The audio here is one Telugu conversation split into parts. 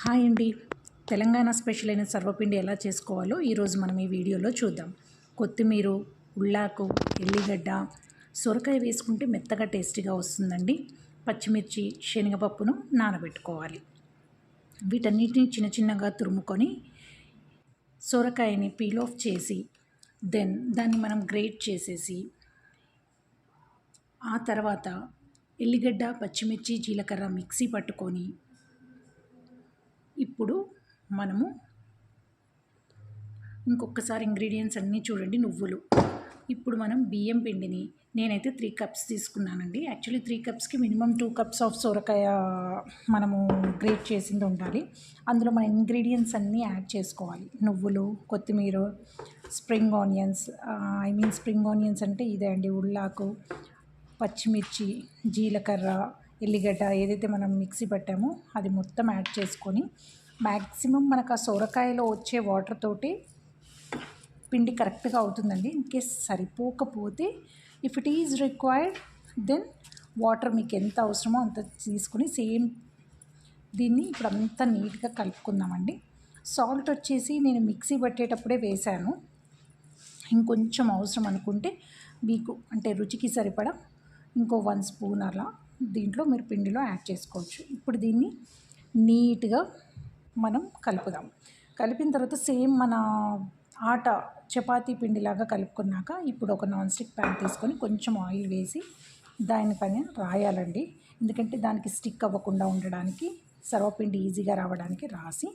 హాయ్ అండి. తెలంగాణ స్పెషల్ అయిన సర్వపిండి ఎలా చేసుకోవాలో ఈరోజు మనం ఈ వీడియోలో చూద్దాం. కొత్తిమీర, ఉల్లాకు, ఎల్లిగడ్డ, సొరకాయ వేసుకుంటే మెత్తగా టేస్టీగా వస్తుందండి. పచ్చిమిర్చి, శనగపప్పును నానబెట్టుకోవాలి. వీటన్నిటిని చిన్న చిన్నగా తురుముకొని సొరకాయని పీల్ ఆఫ్ చేసి దాన్ని మనం గ్రేట్ చేసేసి ఆ తర్వాత ఎల్లిగడ్డ, పచ్చిమిర్చి, జీలకర్ర మిక్సీ పట్టుకొని ఇప్పుడు మనము ఇంకొకసారి ఇంగ్రీడియంట్స్ అన్నీ చూడండి. నువ్వులు, ఇప్పుడు మనం బియ్యం పిండిని నేనైతే 3 కప్స్ తీసుకున్నానండి. యాక్చువల్లీ 3 కప్స్కి మినిమం 2 కప్స్ ఆఫ్ సొరకాయ మనము గ్రేట్ చేసింది ఉండాలి. అందులో మన ఇంగ్రీడియంట్స్ అన్నీ యాడ్ చేసుకోవాలి. నువ్వులు, కొత్తిమీర, స్ప్రింగ్ ఆనియన్స్, స్ప్రింగ్ ఆనియన్స్ అంటే ఇదే అండి, ఉల్లాకు, పచ్చిమిర్చి, జీలకర్ర, ఎల్లిగడ్డ ఏదైతే మనం మిక్సీ పట్టామో అది మొత్తం యాడ్ చేసుకొని మ్యాక్సిమం మనకు ఆ సొరకాయలో వచ్చే వాటర్ తోటి పిండి కరెక్ట్గా అవుతుందండి. ఇన్ కేస్ సరిపోకపోతే if it is required then water మీకు ఎంత అవసరమో అంత తీసుకుని దీన్ని ఇప్పుడు అంతా నీట్గా కలుపుకుందామండి. సాల్ట్ వచ్చేసి నేను మిక్సీ పట్టేటప్పుడే వేశాను. ఇంకొంచెం అవసరం అనుకుంటే మీకు అంటే రుచికి సరిపడా ఇంకో 1 స్పూన్ అలా దీంట్లో మీరు పిండిలో యాడ్ చేసుకోవచ్చు. ఇప్పుడు దీన్ని నీట్గా మనం కలుపుదాం. కలిపిన తర్వాత సేమ్ మన ఆట చపాతీ పిండిలాగా కలుపుకున్నాక ఇప్పుడు ఒక నాన్ స్టిక్ ప్యాన్ తీసుకొని కొంచెం ఆయిల్ వేసి దానిపైన రాయాలండి. ఎందుకంటే దానికి స్టిక్ అవ్వకుండా ఉండడానికి, సర్వపిండి ఈజీగా రావడానికి రాసి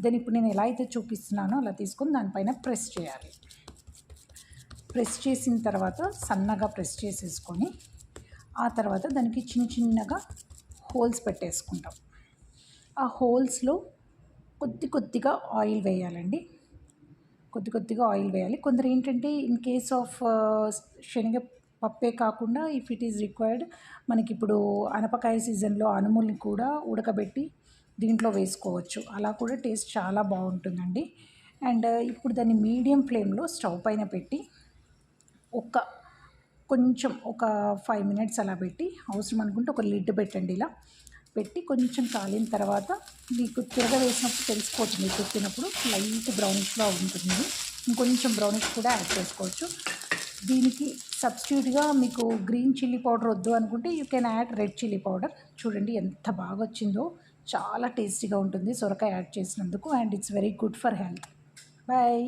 దాన్ని ఇప్పుడు నేను ఎలా అయితే చూపిస్తున్నానో అలా తీసుకొని దానిపైన ప్రెస్ చేయాలి. ప్రెస్ చేసిన తర్వాత సన్నగా ప్రెస్ చేసేసుకొని ఆ తర్వాత దానికి చిన్న చిన్నగా హోల్స్ పెట్టేసుకుంటాం. ఆ హోల్స్లో కొద్దిగా ఆయిల్ వేయాలండి. కొద్దిగా ఆయిల్ వేయాలి. కొందరు ఏంటంటే ఇన్ కేస్ ఆఫ్ శనగపప్పే కాకుండా ఇఫ్ ఇట్ ఈజ్ రిక్వైర్డ్ మనకి ఇప్పుడు అనపకాయ సీజన్లో అనుముల్ని కూడా ఉడకబెట్టి దీంట్లో వేసుకోవచ్చు. అలా కూడా టేస్ట్ చాలా బాగుంటుందండి. అండ్ ఇప్పుడు దాన్ని మీడియం ఫ్లేమ్లో స్టవ్ పైన పెట్టి కొంచెం ఒక 5 మినిట్స్ అలా పెట్టి అవసరం అనుకుంటే ఒక లిడ్ పెట్టండి. ఇలా పెట్టి కొంచెం కాలిన తర్వాత మీకు తిరగవేసినప్పుడు తెలిసిపోతుంది. పెట్టినప్పుడు లైట్ బ్రౌనిష్గా ఉంటుంది. ఇంకొంచెం బ్రౌనిష్ కూడా యాడ్ చేసుకోవచ్చు. దీనికి సబ్స్టిట్యూట్గా మీకు గ్రీన్ చిల్లీ పౌడర్ వద్దు అనుకుంటే you can add red chilli powder. చూడండి ఎంత బాగా వచ్చిందో, చాలా టేస్టీగా ఉంటుంది సొరకాయ యాడ్ చేసినందుకు. And it's very good for health. Bye.